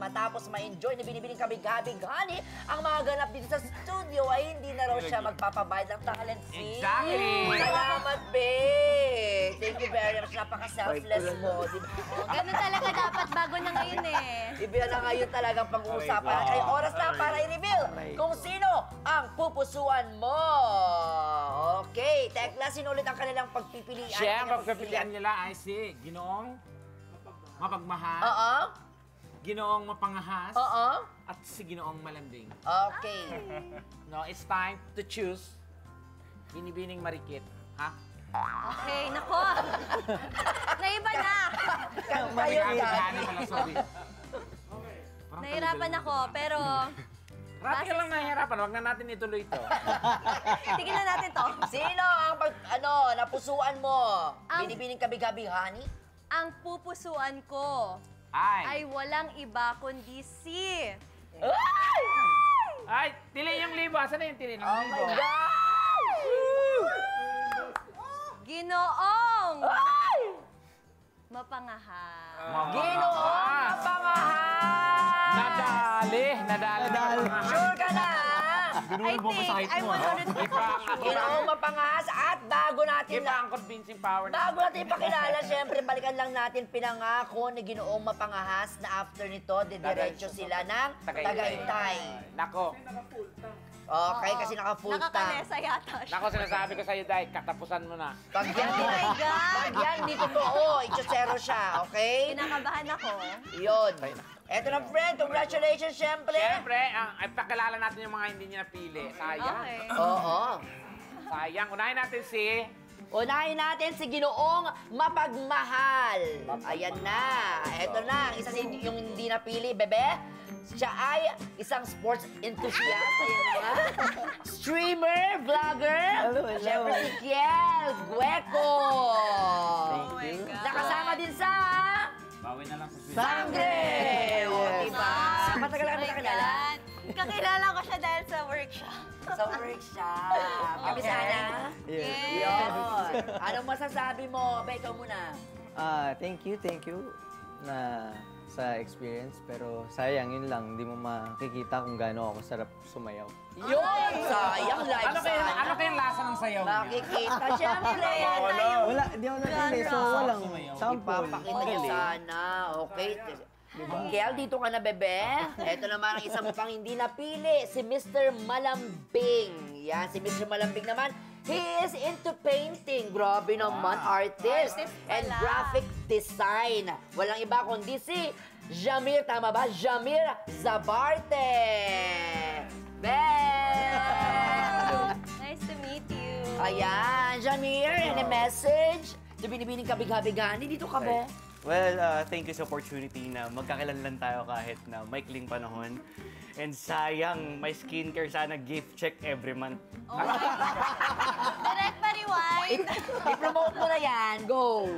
Matapos ma-enjoy na binibining kabig-habig-hani, ang mga ganap dito sa studio ay hindi na raw siya magpapabayad ng talent fee. Exactly! Salamat, babe! Thank you very much. Napaka-selfless mo. Diba? Ganun talaga dapat bago na ngayon eh. Iba na ngayon talagang pag-uusapan. Kaya oras na para i-reveal kung sino ang pupusuan mo. Okay. Tekla, sino ulit ang kanilang pagpipilian? Siyempre, pagpipilian nila ay si Ginoong Mapagmahal. Oo. Ginoong Mapangahas. Oo. At si Ginoong Malambing. Okay. No, it's time to choose Binibining Marikit. Ha? Okay, nako. Naiba na. Kabig-habig-hani pala, sorry. Nahirapan ako, pero... Rati ka lang nahihirapan, huwag na natin ituloy ito. Tigilan natin to. Sino ang napusuan mo? Binibining kabig-habig-hani? Ang pupusuan ko Ay! ay walang iba kundi si... Ay! Ay! Tili yung libo. Saan na yung tili ng Oh libo? my God! Ginoong Ay! Mapangahas. Ginoong Mapangahas! Nadali! Sure ka na? I think I'm 100%. Ginoong Mapangahas at bago natin Iba ang convincing power na. Bago natin ipakilala, siyempre, balikan lang natin pinangako ni Ginoong Mapangahas na after nito, didiretso sila ng Tagaytay. Nako. Okay, kasi naka-full tank. Nakakalesa yata siya. Nako, sinasabi ko sa'yo, Day, katapusan mo na. Pag yan, Oh my God! pag yan, di totoo. Ichosero siya, okay? Kinakabahan ako. Yun. Eto na, friend. Congratulations, siyempre. Siyempre, ay pakilala natin yung mga hindi niya napili. Sayang. Okay. Oo. Sayang. Unahin natin si... Unahin natin si Ginoong Mapagmahal. Ayan na. Eto na. Isa yung hindi napili, bebe. Siya ay isang sports enthusiast. Ayan na. Streamer, vlogger. Hello. Siyempre si Kiel Gueco. Oh my God. Nakasama din sa... Bawi na lang sa Sangre! O, diba? Matagal ka na nakilala? Kakilala ko siya dahil sa workshop. Sa workshop. Kami sana. Yes. Yun. Anong masasabi mo? Ba, ikaw muna. Thank you na sa experience, pero sayang yun lang, hindi mo makikita kung gaano ako sarap sumayaw. Yun! Sayang live Ano kayang lasa ng sayaw niya? Makikita, syempre. Wala, di ako napili, so walang sample. Ipapakita niya sana. Okay. Kel, dito ka na, bebe. Ito naman ang isa mo pang hindi napili, si Mr. Malambing. Yan, si Mr. Malambing naman, he is into painting. Grabe naman, artist. And graphic design. Walang iba kundi si Jamir, tama ba? Jamir Zabarte. Nice to meet you. Ayan, Jamir, any message? To Binibining kabig-habig-hani, dito ka, be? Well, thank you sa opportunity na magkakalanlan tayo kahit na maikling panahon. And sayang, may skincare sana gift check every month. Oh my God. Direct pa rewind. I-promote mo na yan. Go!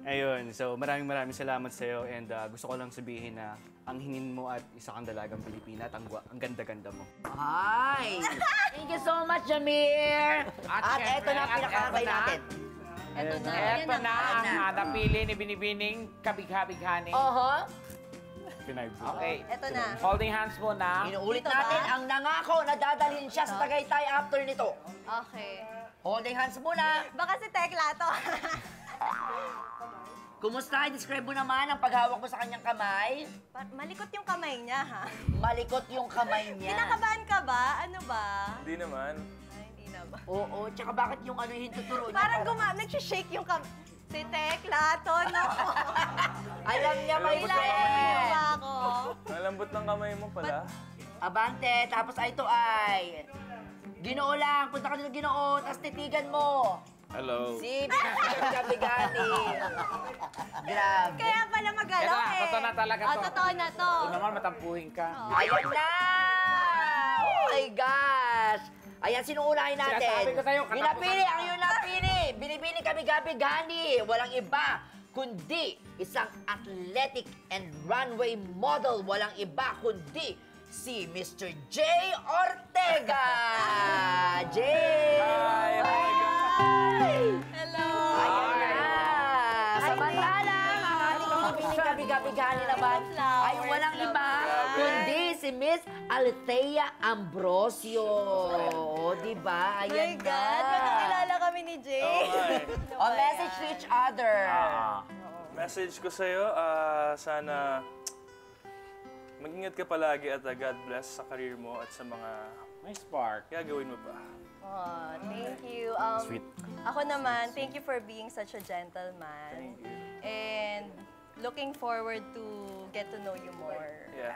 Ayun, so maraming salamat sa'yo and gusto ko lang sabihin na ang hingin mo at isa kang dalagang Pilipina at ang ganda-ganda mo. Hi! Thank you so much, Jamir! At eto na ang pinakakabay natin. Ito na. Eto Yan na ang ang napili ni Binibining kabig-habig-hani. Oho. Pinay Okay. Ito na. Holding hands muna. Inuulit Dito ba? natin ang nangako na dadalhin siya sa Tagaytay after nito. Okay. Holding hands muna. Baka si Tekla to. Kumusta? Describe mo naman ang paghawak mo sa kanyang kamay. Malikot yung kamay niya, ha? Malikot yung kamay niya. Kinakabahan ka ba? Ano ba? Hindi naman. Ay, hindi na ba? Oo, tsaka bakit yung ano yung hintuturo niya? Parang nag-shake yung kamay. Si Tekla to, no? Alam niya may Kailangan friend. ako. Malambot ng kamay mo pala. Abante, tapos ay ito ay... Ginoo lang, punta ka dito Ginoo, tapos titigan mo. Hello. Si Bigani. Grabe. Kaya pala magalaw Ito na, eh. totoo na talaga to. Totoo na to. Ito naman, matampuhin ka. Ayan na! Oh my gosh! Ayan, sino unahin natin? Sinasabi ko sa'yo, katapusan Pinapili, na. ang iyong napili. Binibini kami Gani. Walang iba, kundi isang athletic and runway model. Walang iba, kundi si Mr. J. Ortega. Jay! Hi, oh my God. Hello. Ayan na! Samantalang ang ating binibining kabig-habig naman ay walang iba si Miss Althea Ambrosio. O, diba? My Ayan God, na. magkakilala kami ni Jay. Oo nga eh. O, message to each other. Message ko sa'yo, sana mag-ingat ka palagi at God bless sa career mo at sa mga May spark. gagawin mo pa. Oh, thank you. Sweet. Ako naman, thank you for being such a gentleman. Thank you. And looking forward to get to know you more. Yeah.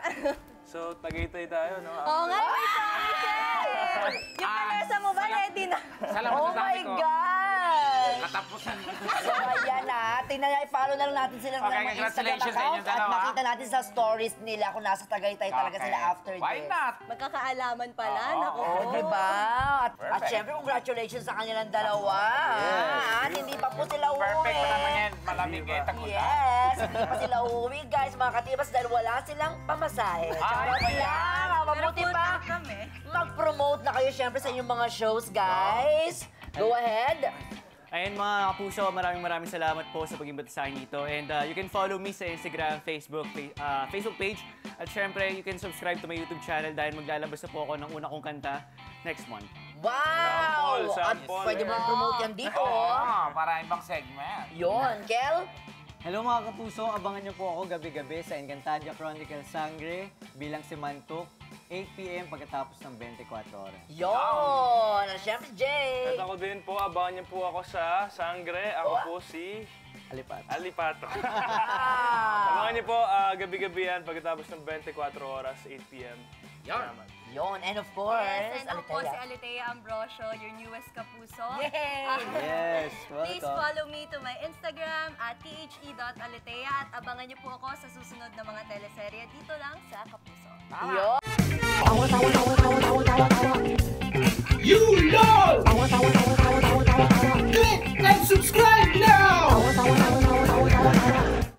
So, Tagaytay tayo, no? Oo nga, may sabi siya! Yung kalesa mo ba, ready na? Sa lang Oh masasabi my ko. God! Katapusan. So, ayan na. Tingnan niya, i-follow na lang natin sila Okay, ng mga Instagram congratulations sa account inyong at dalawa. makita natin sa stories nila kung nasa Tagaytay talaga Okay. sila after Why this. not? Magkakaalaman pala, Oo. naku. Oh, diba? At Perfect. syempre, congratulations sa kanilang dalawa. At hindi pa po sila uuwi. Perfect pa naman yan. Malamig eh. Tagulan. Yes, hindi pa sila uuwi, guys, mga katibas, dahil wala silang pamasahe. Charot lang. Mabuti pa, mag-promote na kayo syempre sa inyong mga shows, guys. Go ahead. Ayan mga kapuso, maraming salamat po sa pag-imbita sa akin dito. And you can follow me sa Instagram, Facebook page. At syempre, you can subscribe to my YouTube channel dahil maglalabas na po ako ng una kong kanta next month. Wow! Sample, At sample. pwede mo promote yan dito. Oo, para ibang segment. Yun, Kel? Hello mga kapuso, abangan niyo po ako gabi-gabi sa Encantadia Chronicle Sangre bilang si Mantuk, 8 p.m. pagkatapos ng 24 oras. Yun! At syempre, Jay! At ako din po, abangan niyo po ako sa Sangre. Ako po si Alipat. Alipato. Ah! Abangan niyo po, gabi-gabi yan pagkatapos ng 24 oras, 8 p.m. Yan. Salamat. Yun, and of course, Yes, and ako po si Althea. Althea Ambrosio, your newest kapuso. Yay! Yes, Please welcome. follow me to my Instagram at the.althea at abangan niyo po ako sa susunod na mga teleserye dito lang sa Kapuso. Yun! You know!